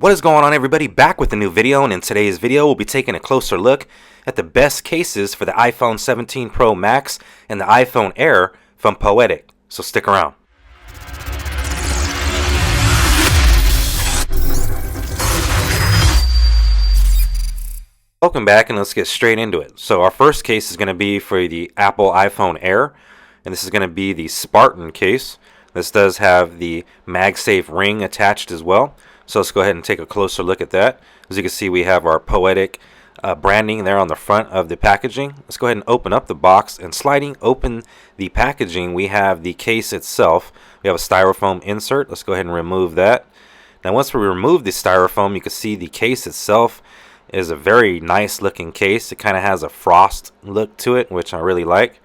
What is going on, everybody? Back with a new video, and in today's video we'll be taking a closer look at the best cases for the iPhone 17 Pro Max and the iPhone Air from Poetic. So stick around. Welcome back, and let's get straight into it. So our first case is going to be for the Apple iPhone Air, and this is going to be the Spartan case. This does have the MagSafe ring attached as well. So let's go ahead and take a closer look at that. As you can see, we have our Poetic branding there on the front of the packaging. Let's go ahead and open up the box, and sliding open the packaging, we have the case itself. We have a styrofoam insert. Let's go ahead and remove that. Now once we remove the styrofoam, you can see the case itself is a very nice looking case. It kind of has a frost look to it, which I really like.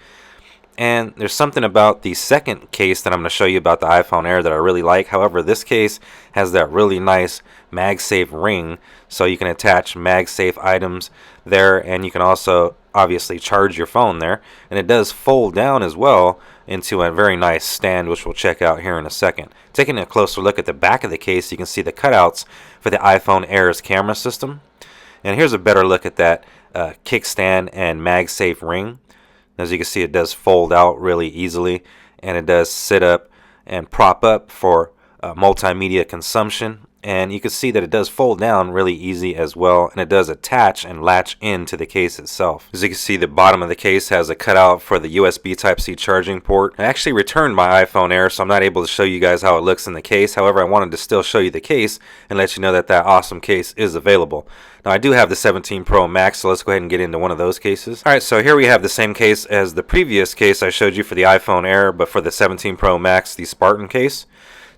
And there's something about the second case that I'm going to show you about the iPhone Air that I really like. However, this case has that really nice MagSafe ring, so you can attach MagSafe items there, and you can also obviously charge your phone there. And it does fold down as well into a very nice stand, which we'll check out here in a second. Taking a closer look at the back of the case, you can see the cutouts for the iPhone Air's camera system. And here's a better look at that kickstand and MagSafe ring. As you can see, it does fold out really easily, and it does sit up and prop up for multimedia consumption. And you can see that it does fold down really easy as well, and it does attach and latch into the case itself. As you can see, the bottom of the case has a cutout for the USB Type-C charging port. I actually returned my iPhone Air, so I'm not able to show you guys how it looks in the case. However, I wanted to still show you the case and let you know that that awesome case is available. Now, I do have the 17 Pro Max, so let's go ahead and get into one of those cases. Alright, so here we have the same case as the previous case I showed you for the iPhone Air, but for the 17 Pro Max, the Spartan case.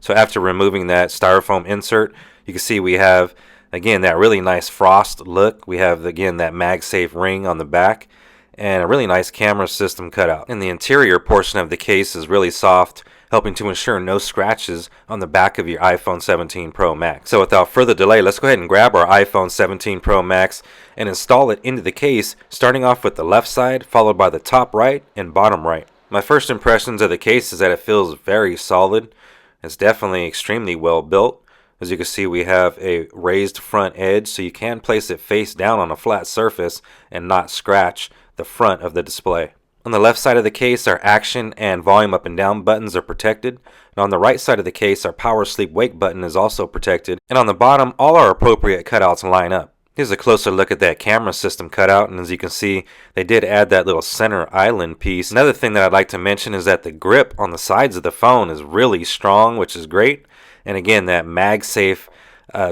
So after removing that styrofoam insert, you can see we have, again, that really nice frost look. We have, again, that MagSafe ring on the back, and a really nice camera system cutout. And the interior portion of the case is really soft, helping to ensure no scratches on the back of your iPhone 17 Pro Max. So without further delay, let's go ahead and grab our iPhone 17 Pro Max and install it into the case, starting off with the left side, followed by the top right and bottom right. My first impressions of the case is that it feels very solid. It's definitely extremely well built. As you can see, we have a raised front edge, so you can place it face down on a flat surface and not scratch the front of the display. On the left side of the case, our action and volume up and down buttons are protected. And on the right side of the case, our power sleep wake button is also protected. And on the bottom, all our appropriate cutouts line up. Here's a closer look at that camera system cutout, and as you can see, they did add that little center island piece. Another thing that I'd like to mention is that the grip on the sides of the phone is really strong, which is great. And again, that MagSafe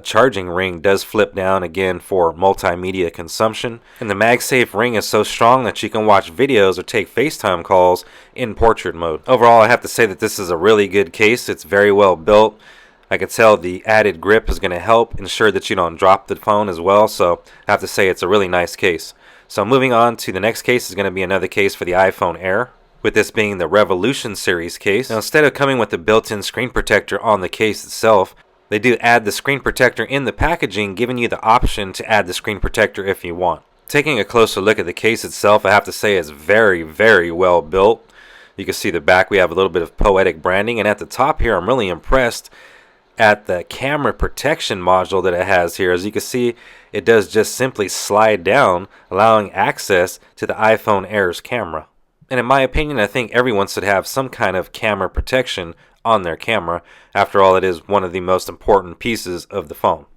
charging ring does flip down again for multimedia consumption. And the MagSafe ring is so strong that you can watch videos or take FaceTime calls in portrait mode. Overall, I have to say that this is a really good case. It's very well built. I can tell the added grip is going to help ensure that you don't drop the phone as well. So I have to say it's a really nice case. So moving on to the next case is going to be another case for the iPhone Air, with this being the Revolution series case. Now, instead of coming with the built-in screen protector on the case itself, they do add the screen protector in the packaging, giving you the option to add the screen protector if you want. Taking a closer look at the case itself, I have to say it's very, very well built. You can see the back, we have a little bit of Poetic branding, and at the top here, I'm really impressed at the camera protection module that it has here. As you can see, it does just simply slide down, allowing access to the iPhone Air's camera. And in my opinion, I think everyone should have some kind of camera protection on their camera. After all, it is one of the most important pieces of the phone.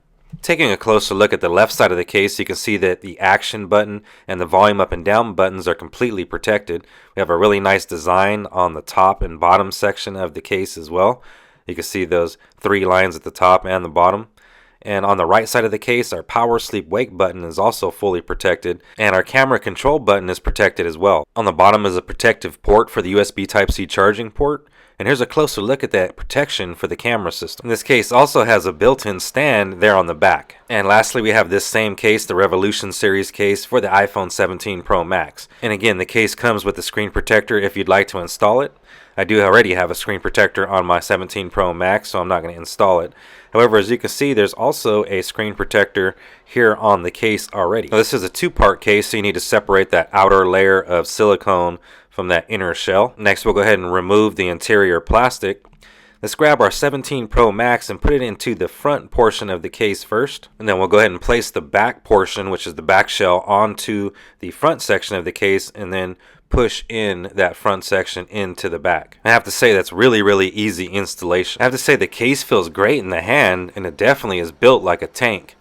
Taking a closer look at the left side of the case, you can see that the action button and the volume up and down buttons are completely protected. We have a really nice design on the top and bottom section of the case as well. You can see those three lines at the top and the bottom. And on the right side of the case, our power sleep wake button is also fully protected, and our camera control button is protected as well. On the bottom is a protective port for the USB Type-C charging port. And here's a closer look at that protection for the camera system. This case also has a built-in stand there on the back. And lastly, we have this same case, the Revolution series case for the iPhone 17 Pro Max. And again, the case comes with a screen protector if you'd like to install it. I do already have a screen protector on my 17 Pro Max, so I'm not going to install it. However, as you can see, there's also a screen protector here on the case already. Now, this is a two-part case, so you need to separate that outer layer of silicone from that inner shell. Next, we'll go ahead and remove the interior plastic. Let's grab our 17 Pro Max and put it into the front portion of the case first. And then we'll go ahead and place the back portion, which is the back shell, onto the front section of the case and then push in that front section into the back. I have to say that's really easy installation. I have to say the case feels great in the hand, and it definitely is built like a tank.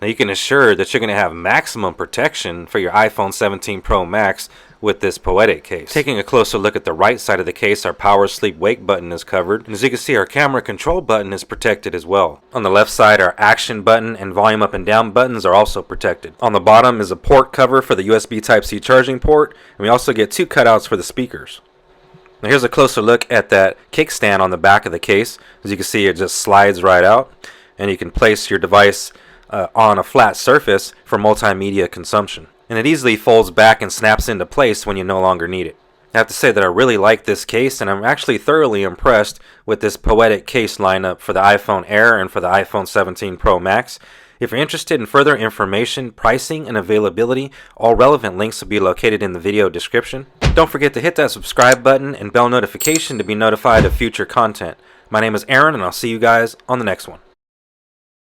Now you can assure that you're going to have maximum protection for your iPhone 17 Pro Max with this Poetic case. Taking a closer look at the right side of the case, our power, sleep, wake button is covered, and as you can see, our camera control button is protected as well. On the left side, our action button and volume up and down buttons are also protected. On the bottom is a port cover for the USB Type-C charging port, and we also get 2 cutouts for the speakers. Now here's a closer look at that kickstand on the back of the case. As you can see, it just slides right out, and you can place your device on a flat surface for multimedia consumption. And it easily folds back and snaps into place when you no longer need it. I have to say that I really like this case, and I'm actually thoroughly impressed with this Poetic case lineup for the iPhone Air and for the iPhone 17 Pro Max. If you're interested in further information, pricing, and availability, all relevant links will be located in the video description. Don't forget to hit that subscribe button and bell notification to be notified of future content. My name is Aaron, and I'll see you guys on the next one.